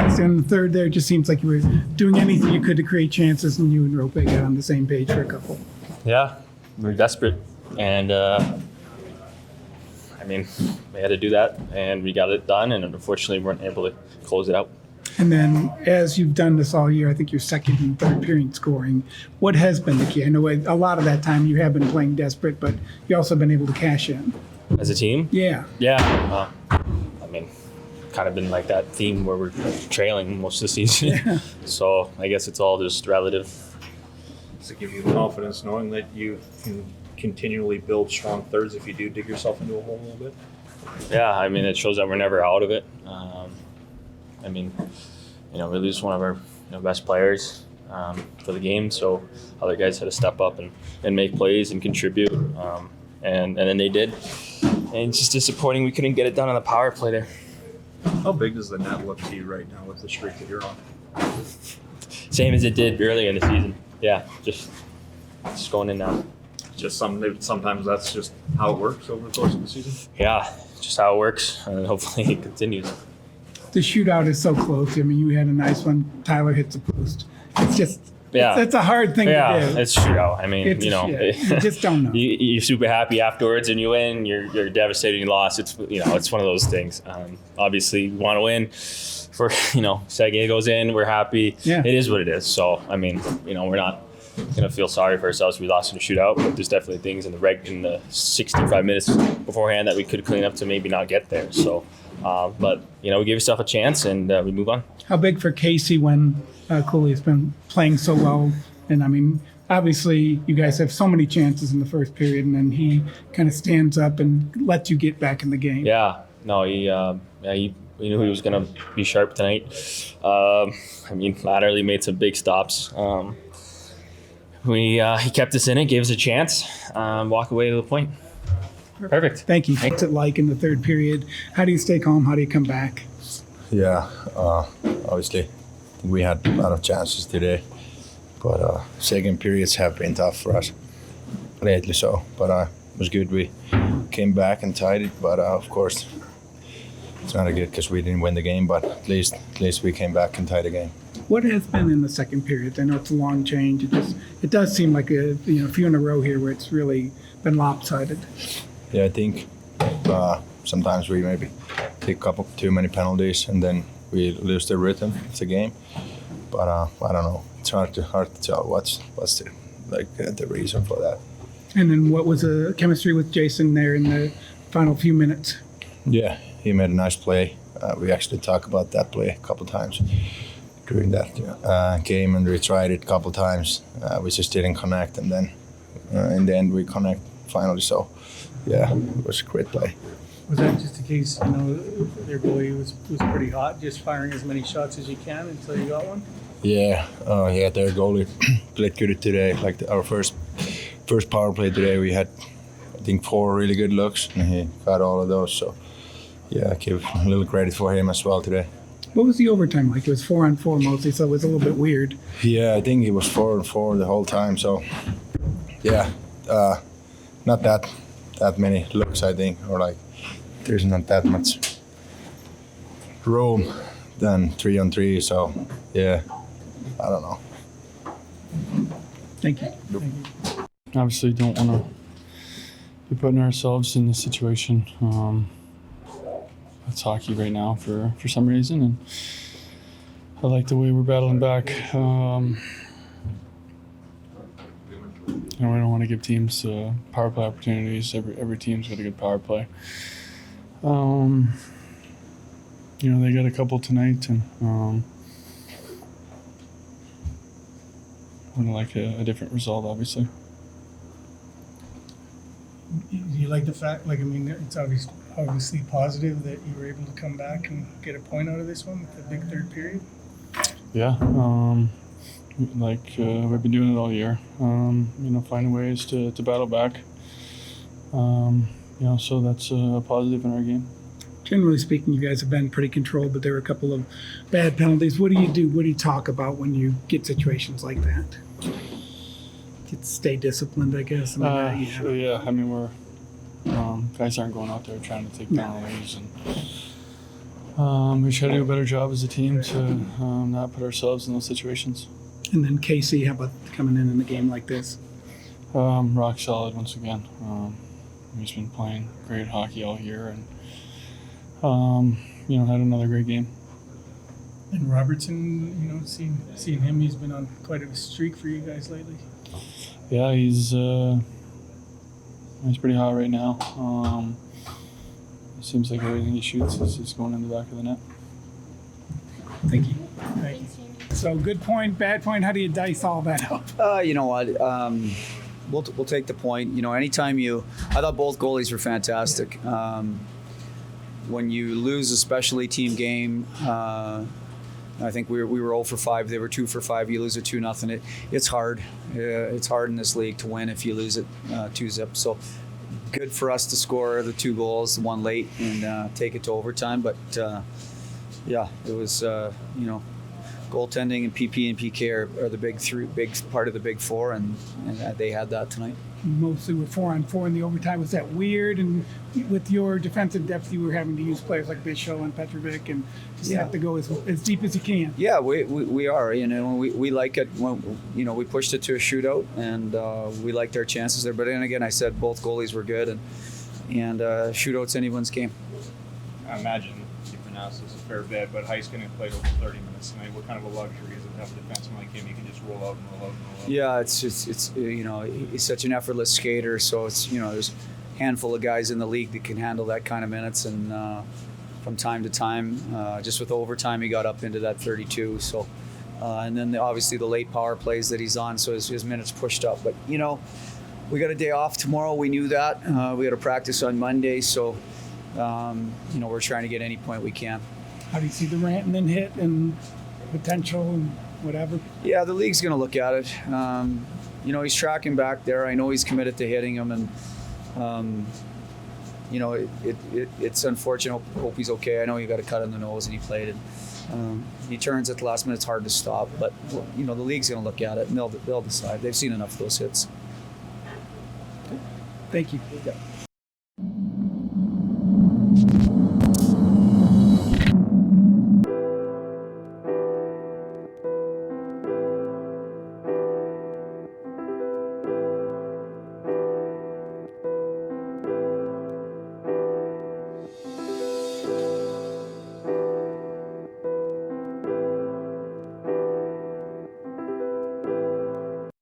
last in the third there, it just seems like you were doing anything you could to create chances, and you and Rope got on the same page for a couple. Yeah, we were desperate, and we had to do that, and we got it done, and unfortunately weren't able to close it out. And then, as you've done this all year, I think you're second and third period scoring. What has been the key? I know a lot of that time you have been playing desperate, but you also been able to cash in. As a team? Yeah. Yeah. Kind of been like that theme where we're trailing most of the season. Yeah. So I guess it's all just relative. Does it give you confidence knowing that you can continually build strong thirds if you do dig yourself into a hole a little bit? Yeah, it shows that we're never out of it. We lose one of our best players for the game, so other guys had to step up and make plays and contribute, and then they did. And it's just disappointing we couldn't get it done on the power play there. How big does the net look to you right now with the streak that you're on? Same as it did earlier in the season. Yeah, just going in now. Just sometimes that's just how it works over the course of the season? Yeah, just how it works, and hopefully it continues. The shootout is so close. You had a nice one. Tyler hits the post. It's just, it's a hard thing to do. Yeah, it's shootout. You just don't know. You're super happy afterwards, and you win. You're devastated you lost. It's it's one of those things. Obviously, we want to win. For second goes in, we're happy. Yeah. It is what it is. So we're not gonna feel sorry for ourselves if we lost in a shootout, but there's definitely things in the 65 minutes beforehand that we could clean up to maybe not get there. So. But we give yourself a chance, and we move on. How big for Casey when Cooley's been playing so well? And obviously you guys have so many chances in the first period, and then he kind of stands up and lets you get back in the game. Yeah, no, he knew he was going to be sharp tonight. Laterally made some big stops. He kept us in it, gave us a chance, walk away to the point. Perfect. Thank you. What's it like in the third period? How do you stay calm? How do you come back? Yeah, obviously we had a lot of chances today, but second periods have been tough for us lately. So, but it was good. We came back and tied it, but of course it's not good because we didn't win the game. But at least we came back and tied the game. What has been in the second period? I know it's a long change. It does seem like a few in a row here where it's really been lopsided. Yeah, I think sometimes we maybe take a couple too many penalties and then we lose the rhythm of the game. But I don't know. It's hard to tell what's the reason for that. And then what was the chemistry with Jason there in the final few minutes? Yeah, he made a nice play. We actually talked about that play a couple times during that game, and we tried it a couple times. We just didn't connect, and then in the end we connect finally. So. Yeah, it was a great play. Was that just a case, their goalie was pretty hot, just firing as many shots as you can until you got one? Yeah, their goalie played good today. Like our first power play today, we had, I think, 4 really good looks, and he got all of those. So, yeah, I give a little credit for him as well today. What was the overtime like? It was 4-on-4 mostly, so it was a little bit weird. Yeah, I think it was 4-on-4 the whole time. So, yeah, not that many looks, I think, or there's not that much room than 3-on-3. So, yeah, I don't know. Thank you. Obviously, don't want to be putting ourselves in this situation. It's hockey right now for some reason, and I like the way we're battling back. I don't want to give teams power play opportunities. Every team's got a good power play. They got a couple tonight, and would like a different result, obviously. You like the fact, it's obviously positive that you were able to come back and get a point out of this one with the big third period? Yeah. We've been doing it all year, finding ways to battle back. So that's a positive in our game. Generally speaking, you guys have been pretty controlled, but there were a couple of bad penalties. What do you do? What do you talk about when you get situations like that? Stay disciplined, I guess. We're guys aren't going out there trying to take penalties, and We try to do a better job as a team to not put ourselves in those situations. And then Casey, how about coming in a game like this? Rock solid once again. He's been playing great hockey all year, and had another great game. And Robertson, seeing him, he's been on quite a streak for you guys lately. Yeah, he's pretty hot right now. It seems like everything he shoots is going in the back of the net. Thank you. So good point, bad point. How do you dice all that up? You know what? We'll take the point. Anytime I thought both goalies were fantastic. When you lose a specialty team game, I think we were 0 for 5. They were 2 for 5. You lose it 2-0. It's hard. It's hard in this league to win if you lose it 2-0. So good for us to score the 2 goals, one late, and take it to overtime. But it was goaltending and PP and PK are the big part of the big four, and they had that tonight. Mostly we're 4-on-4 in the overtime. Was that weird? And with your defensive depth, you were having to use players like Bishop and Petrovic, and just have to go as deep as you can. Yeah, we are. We like it when we pushed it to a shootout, and we liked our chances there. But then again, I said both goalies were good, and shootout's anyone's game. I imagine you've been asked this a fair bit, but Heiskanen played over 30 minutes tonight. What kind of a luxury is it to have a defenseman like him? You can just roll out and roll out and roll out. Yeah, it's he's such an effortless skater. So it's there's a handful of guys in the league that can handle that kind of minutes, and from time to time, just with overtime, he got up into that 32. So, and then obviously the late power plays that he's on, so his minutes pushed up. But we got a day off tomorrow. We knew that. We got to practice on Monday, so we're trying to get any point we can. How do you see the Rantanen hit and potential and whatever? Yeah, the league's going to look at it. He's tracking back there. I know he's committed to hitting him, and it's unfortunate. Hope he's okay. I know he got a cut on the nose and he played it. He turns at the last minute. It's hard to stop, but the league's going to look at it and they'll decide. They've seen enough of those hits. Thank you. Yeah.